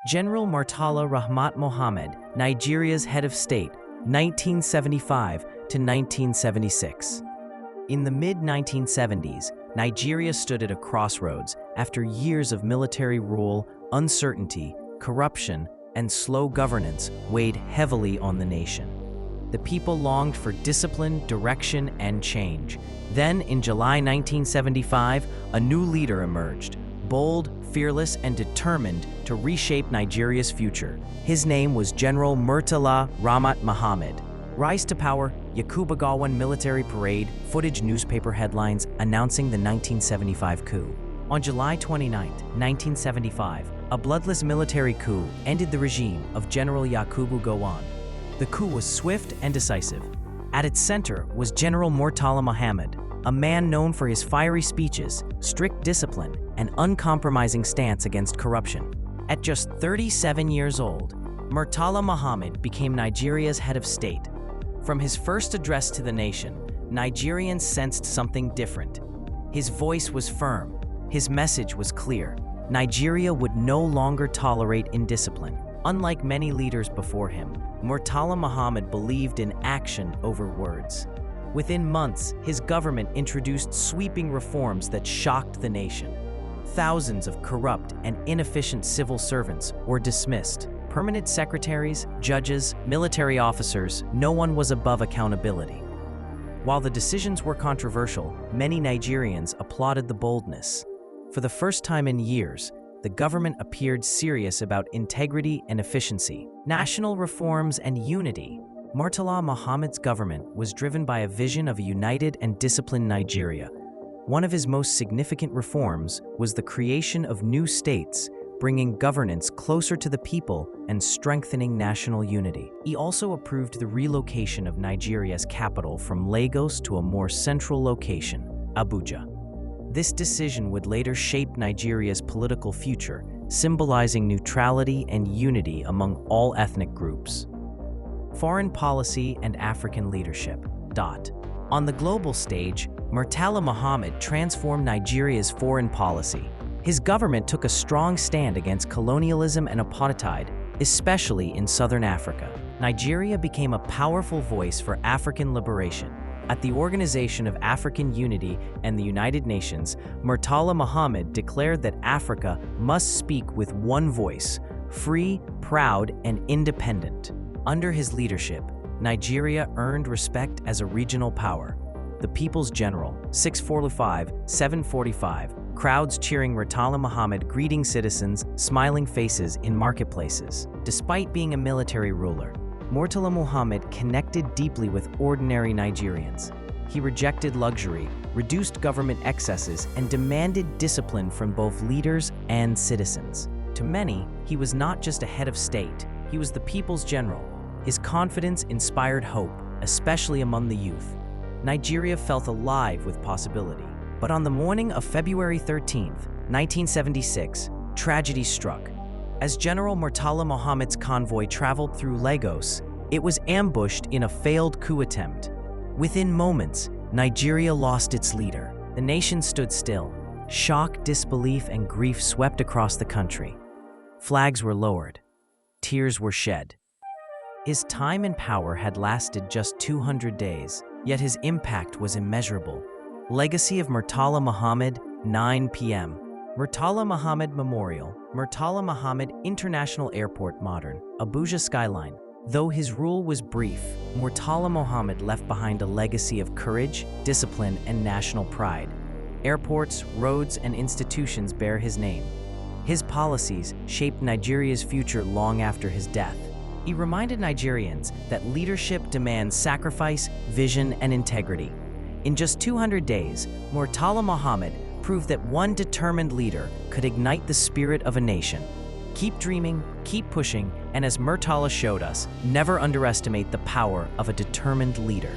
General Murtala Ramat Muhammed, Nigeria's head of state, 1975 to 1976. In the mid-1970s, Nigeria stood at a crossroads after years of military rule, uncertainty, corruption, and slow governance weighed heavily on the nation. The people longed for discipline, direction, and change. Then, in July 1975, a new leader emerged, bold, fearless, and determined to reshape Nigeria's future. His name was General Murtala Ramat Muhammed. Rise to power, Yakubu Gowon military parade, footage newspaper headlines announcing the 1975 coup. On July 29, 1975, a bloodless military coup ended the regime of General Yakubu Gowon. The coup was swift and decisive. At its center was General Murtala Muhammed, a man known for his fiery speeches, strict discipline, and uncompromising stance against corruption. At just 37 years old, Murtala Muhammed became Nigeria's head of state. From his first address to the nation, Nigerians sensed something different. His voice was firm. His message was clear. Nigeria would no longer tolerate indiscipline. Unlike many leaders before him, Murtala Muhammed believed in action over words. Within months, his government introduced sweeping reforms that shocked the nation. Thousands of corrupt and inefficient civil servants were dismissed. Permanent secretaries, judges, military officers, no one was above accountability. While the decisions were controversial, many Nigerians applauded the boldness. For the first time in years, the government appeared serious about integrity and efficiency, national reforms, and unity. Murtala Muhammed's government was driven by a vision of a united and disciplined Nigeria. One of his most significant reforms was the creation of new states, bringing governance closer to the people and strengthening national unity. He also approved the relocation of Nigeria's capital from Lagos to a more central location, Abuja. This decision would later shape Nigeria's political future, symbolizing neutrality and unity among all ethnic groups. Foreign policy and African leadership. On the global stage, Murtala Muhammed transformed Nigeria's foreign policy. His government took a strong stand against colonialism and apartheid, especially in southern Africa. Nigeria became a powerful voice for African liberation. At the Organization of African Unity and the United Nations, Murtala Muhammed declared that Africa must speak with one voice, free, proud, and independent. Under his leadership, Nigeria earned respect as a regional power. The People's General, 645-745, crowds cheering Murtala Muhammed, greeting citizens, smiling faces in marketplaces. Despite being a military ruler, Murtala Muhammed connected deeply with ordinary Nigerians. He rejected luxury, reduced government excesses, and demanded discipline from both leaders and citizens. To many, he was not just a head of state, he was the people's general. His confidence inspired hope, especially among the youth. Nigeria felt alive with possibility. But on the morning of February 13, 1976, tragedy struck. As General Murtala Muhammed's convoy traveled through Lagos, it was ambushed in a failed coup attempt. Within moments, Nigeria lost its leader. The nation stood still. Shock, disbelief, and grief swept across the country. Flags were lowered. Tears were shed. His time in power had lasted just 200 days, yet his impact was immeasurable. Legacy of Murtala Muhammed, 9 p.m. Murtala Muhammed Memorial, Murtala Muhammed International Airport Modern, Abuja skyline. Though his rule was brief, Murtala Muhammed left behind a legacy of courage, discipline, and national pride. Airports, roads, and institutions bear his name. His policies shaped Nigeria's future long after his death. He reminded Nigerians that leadership demands sacrifice, vision, and integrity. In just 200 days, Murtala Muhammed proved that one determined leader could ignite the spirit of a nation. Keep dreaming, keep pushing, and as Murtala showed us, never underestimate the power of a determined leader.